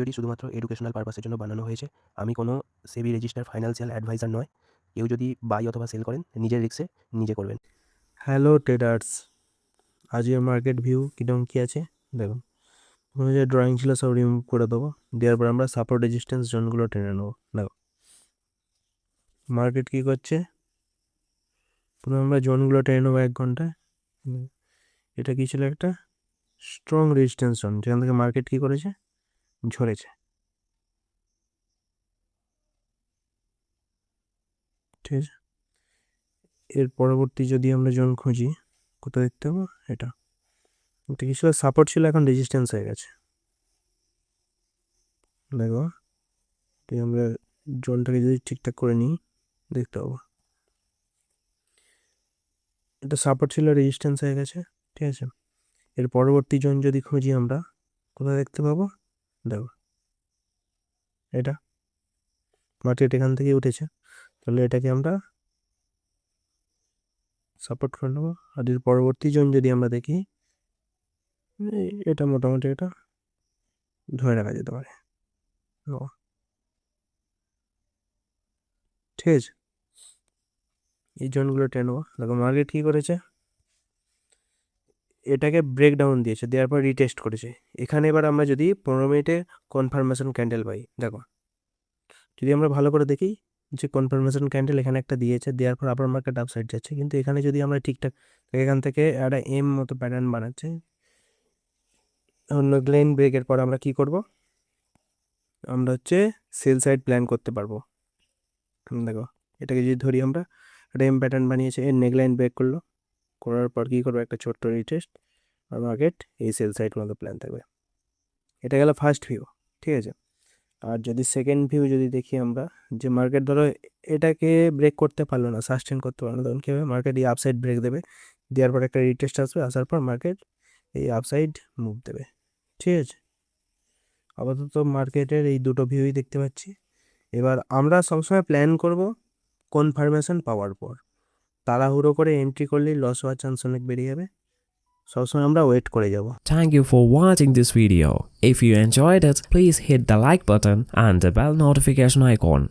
ভিডিওটি শুধুমাত্র এডুকেশনাল পারপাসের জন্য বানানো হয়েছে। আমি কোনো সেবি রেজিস্টার ফাইন্যান্সিয়াল অ্যাডভাইজার নয়। কেউ যদি বাই অথবা সেল করেন নিজের রিস্কে নিজে করবেন। হ্যালো ট্রেডার্স, আজকের মার্কেট ভিউ কীরকম কী আছে দেখুন। প্রথমে যে ড্রয়িং ছিল সব রিমুভ করে দেবো, দেওয়ার পর আমরা সাপোর্ট রেজিস্ট্যান্স জোনগুলো টেনে নেবো। দেখো মার্কেট কী করছে, প্রথমে আমরা জোনগুলো টেনে নেবো 1 ঘন্টায়। এটা কী ছিল, একটা স্ট্রং রেজিস্ট্যান্স জোন, যেখান থেকে মার্কেট কী করেছে, ঝরেছে। ঠিক আছে, এর পরবর্তী যদি আমরা জোন খুঁজি, কোথায় দেখতে পাবো, এটা কী ছিল, সাপোর্ট ছিল, এখন রেজিস্ট্যান্স হয়ে গেছে। দেখো আমরা জোনটাকে যদি ঠিকঠাক করে নিই দেখতে পাবো এটা সাপোর্ট ছিল, রেজিস্ট্যান্স হয়ে গেছে। ঠিক আছে, এর পরবর্তী জোন যদি খুঁজি আমরা, কোথায় দেখতে পাবো, দেখো এটা মার্কেট এখান থেকে উঠেছে, তাহলে এটাকে আমরা সাপোর্ট করে নেবো। আর এর পরবর্তী জোন যদি আমরা দেখি, এটা মোটামুটি এটা ধরে রাখা যেতে পারে। ঠিক আছে, এই জোনগুলো টেনে নেবো। দেখো মার্কেট কী করেছে, এটাকে ব্রেকডাউন দিয়েছে, দেওয়ার পর রিটেস্ট করেছে। এখানে এবার আমরা যদি 15 মিনিটে কনফার্মেশন ক্যান্ডেল পাই, দেখো যদি আমরা ভালো করে দেখি যে কনফার্মেশন ক্যান্ডেল এখানে একটা দিয়েছে, দেওয়ার পর আবার মার্কেট আপসাইড যাচ্ছে। কিন্তু এখানে যদি আমরা ঠিকঠাক, এখান থেকে একটা এম মতো প্যাটার্ন বানাচ্ছে, অন্য গ্লেন ব্রেকের পর আমরা কি করব, আমরা হচ্ছে সেল সাইড প্ল্যান করতে পারবো। দেখো এটাকে যদি ধরি আমরা, একটা এম প্যাটার্ন বানিয়েছে, এর নেকলাইন ব্রেক করলো, করার পর কী করবো, একটা ছোট্ট রিটেস্ট, আর মার্কেট এই সেল সাইড মতো প্ল্যান থাকবে। এটা গেল ফার্স্ট ভিউ। ঠিক আছে, আর যদি সেকেন্ড ভিউ যদি দেখি আমরা, যে মার্কেট ধরো এটাকে ব্রেক করতে পারলো না, সাস্টেন করতে পারলো না, তখন কী হবে, মার্কেট এই আপসাইড ব্রেক দেবে, দেওয়ার পর একটা রিটেস্ট আসবে, আসার পর মার্কেট এই আপসাইড মুভ দেবে। ঠিক আছে, আপাতত মার্কেটের এই দুটো ভিউই দেখতে পাচ্ছি। এবার আমরা সবসময় প্ল্যান করব কনফার্মেশন পাওয়ার পর, তাড়াহুড়ো করে এন্ট্রি করলেই লস হওয়ার চান্স অনেক বেড়ে যাবে। সবসময় আমরা ওয়েট করে যাব। Thank you for watching this video. If you enjoyed it, please hit the like button and the bell notification icon.